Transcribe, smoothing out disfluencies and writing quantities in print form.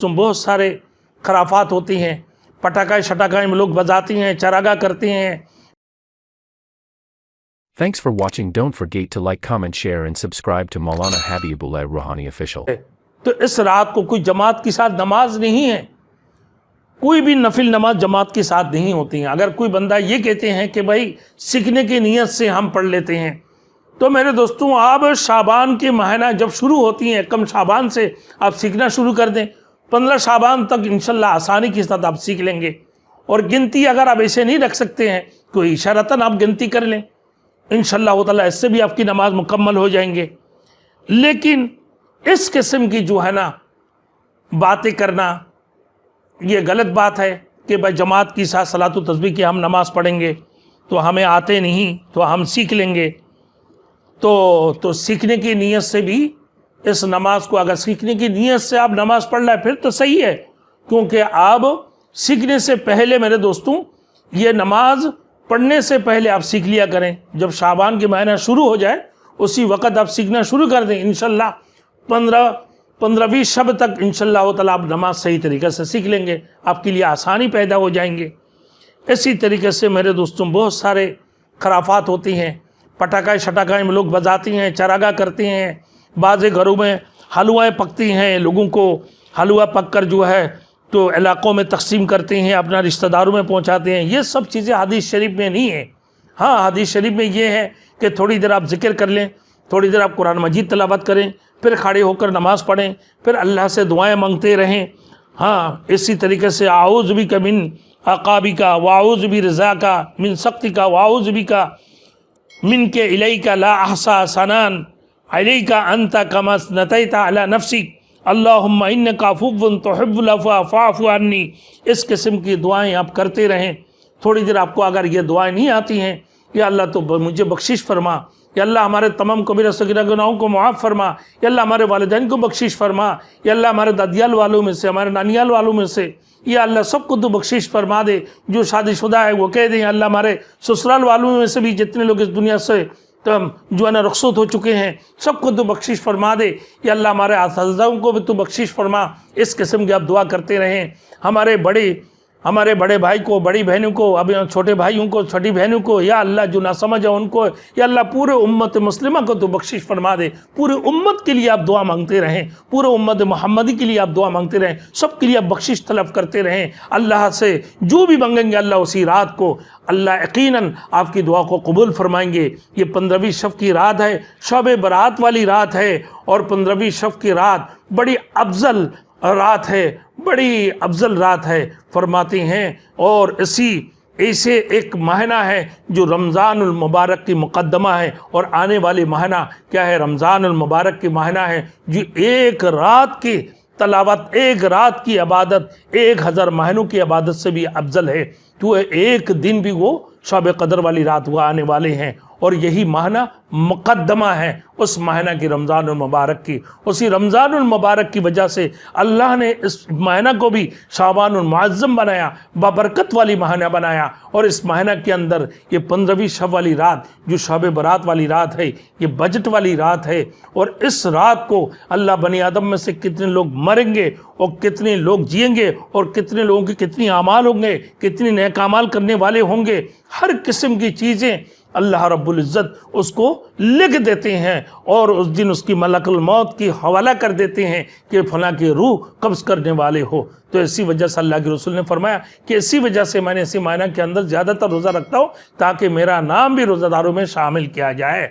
بہت سارے خرافات ہوتی ہیں، پٹاخہ شٹاخہ لوگ بجاتی ہیں، چراغاہ کرتے ہیں. Thanks for watching. Don't forget to like, comment, share and subscribe to Maulana Habibullah Rouhani Official. تو اس رات کو کوئی جماعت کے ساتھ نماز نہیں ہے، کوئی بھی نفل نماز جماعت کے ساتھ نہیں ہوتی ہیں. اگر کوئی بندہ یہ کہتے ہیں کہ بھائی سیکھنے کی نیت سے ہم پڑھ لیتے ہیں، تو میرے دوستوں آپ شعبان کے مہینہ جب شروع ہوتی ہیں، کم شعبان سے آپ سیکھنا شروع کر دیں. 15 شعبان تک انشاءاللہ آسانی کے ساتھ آپ سیکھ لیں گے. اور گنتی اگر آپ ایسے نہیں رکھ سکتے ہیں تو اشارتاً آپ گنتی کر لیں، انشاءاللہ تعالیٰ اس سے بھی آپ کی نماز مکمل ہو جائیں گے. لیکن اس قسم کی جو ہے نا باتیں کرنا یہ غلط بات ہے کہ بھائی جماعت کی ساتھ صلاۃ و تسبیح کی ہم نماز پڑھیں گے تو ہمیں آتے نہیں تو ہم سیکھ لیں گے. تو سیکھنے کی نیت سے بھی اس نماز کو، اگر سیکھنے کی نیت سے آپ نماز پڑھ رہے ہیں پھر تو صحیح ہے، کیونکہ آپ سیکھنے سے پہلے میرے دوستوں یہ نماز پڑھنے سے پہلے آپ سیکھ لیا کریں. جب شعبان کے مہینہ شروع ہو جائے اسی وقت آپ سیکھنا شروع کر دیں. انشاءاللہ 15ویں شب تک انشاءاللہ تعالیٰ آپ نماز صحیح طریقے سے سیکھ لیں گے، آپ کے لیے آسانی پیدا ہو جائیں گے. اسی طریقے سے میرے دوستوں بہت سارے خرافات ہوتی ہیں، پٹاخہ شٹاخہ لوگ بجاتی ہیں، چراغاہ کرتے ہیں. بعض گھروں میں حلوائیں پکتی ہیں، لوگوں کو حلوہ پک کر جو ہے تو علاقوں میں تقسیم کرتے ہیں، اپنا رشتہ داروں میں پہنچاتے ہیں. یہ سب چیزیں حدیث شریف میں نہیں ہیں. ہاں حدیث شریف میں یہ ہے کہ تھوڑی دیر آپ ذکر کر لیں، تھوڑی دیر آپ قرآن مجید تلاوت کریں، پھر کھڑے ہو کر نماز پڑھیں، پھر اللہ سے دعائیں مانگتے رہیں. ہاں اسی طریقے سے اعوذ بک من عقابک واعوذ برضاک من سخطک واعوذ بک منک الیک لا احصی ثناء علیک انت کما اثنیت علی نفسک اللہم انک عفو تحب العفو فاعف عنی. اس قسم کی دعائیں آپ کرتے رہیں. تھوڑی دیر آپ کو اگر یہ دعائیں نہیں آتی ہیں، یا اللہ تو مجھے بخشش فرما، یا اللہ ہمارے تمام کبیرہ صغیرہ گناہوں کو معاف فرما، یا اللہ ہمارے والدین کو بخشش فرما، یا اللہ ہمارے دادیال والوں میں سے، ہمارے نانیال والوں میں سے، یا اللہ سب کو تو بخشش فرما دے. جو شادی شدہ ہے وہ کہہ دیں اللہ ہمارے سسرال والوں میں سے بھی جتنے لوگ اس دنیا سے جو ہے نا رخصت ہو چکے ہیں سب کو تو بخشش فرما دے. یا اللہ ہمارے اساتذہ کو بھی تو بخشش فرما. اس قسم کی آپ دعا کرتے رہیں. ہمارے بڑے بھائی کو، بڑی بہنوں کو، اب چھوٹے بھائیوں کو، چھوٹی بہنوں کو، یا اللہ جو نہ سمجھ ہے ان کو، یا اللہ پورے امت مسلمہ کو تو بخشش فرما دے. پورے امت کے لیے آپ دعا مانگتے رہیں، پورے امت محمدی کے لیے آپ دعا مانگتے رہیں، سب کے لیے آپ بخشش طلب کرتے رہیں. اللہ سے جو بھی مانگیں گے اللہ اسی رات کو اللہ یقیناً آپ کی دعا کو قبول فرمائیں گے. یہ 15ویں شب کی رات ہے، شب برات والی رات ہے، اور 15ویں شب کی رات بڑی افضل رات ہے، بڑی افضل رات ہے فرماتے ہیں. اور ایسے ایک مہینہ ہے جو رمضان المبارک کی مقدمہ ہے، اور آنے والی مہینہ کیا ہے؟ رمضان المبارک کی مہینہ ہے جو ایک رات کی تلاوت، ایک رات کی عبادت 1000 مہینوں کی عبادت سے بھی افضل ہے. تو ایک دن بھی وہ شب قدر والی رات وہ آنے والے ہیں، اور یہی مہینہ مقدمہ ہے اس مہینہ کی، رمضان المبارک کی. اسی رمضان المبارک کی وجہ سے اللہ نے اس مہینہ کو بھی شعبان المعظم بنایا، بابرکت والی مہینہ بنایا. اور اس مہینہ کے اندر یہ 15ویں شب والی رات جو شب برات والی رات ہے، یہ بجٹ والی رات ہے. اور اس رات کو اللہ بنی آدم میں سے کتنے لوگ مریں گے اور کتنے لوگ جئیں گے، اور کتنے لوگوں کے کتنی اعمال ہوں گے، کتنے نیک اعمال کرنے والے ہوں گے، ہر قسم کی چیزیں اللہ رب العزت اس کو لکھ دیتے ہیں. اور اس دن اس کی ملک الموت کی حوالہ کر دیتے ہیں کہ فلاں کی روح قبض کرنے والے ہو. تو اسی وجہ سے اللہ کے رسول نے فرمایا کہ اسی وجہ سے میں نے اسی مہینہ کے اندر زیادہ تر روزہ رکھتا ہوں تاکہ میرا نام بھی روزہ داروں میں شامل کیا جائے.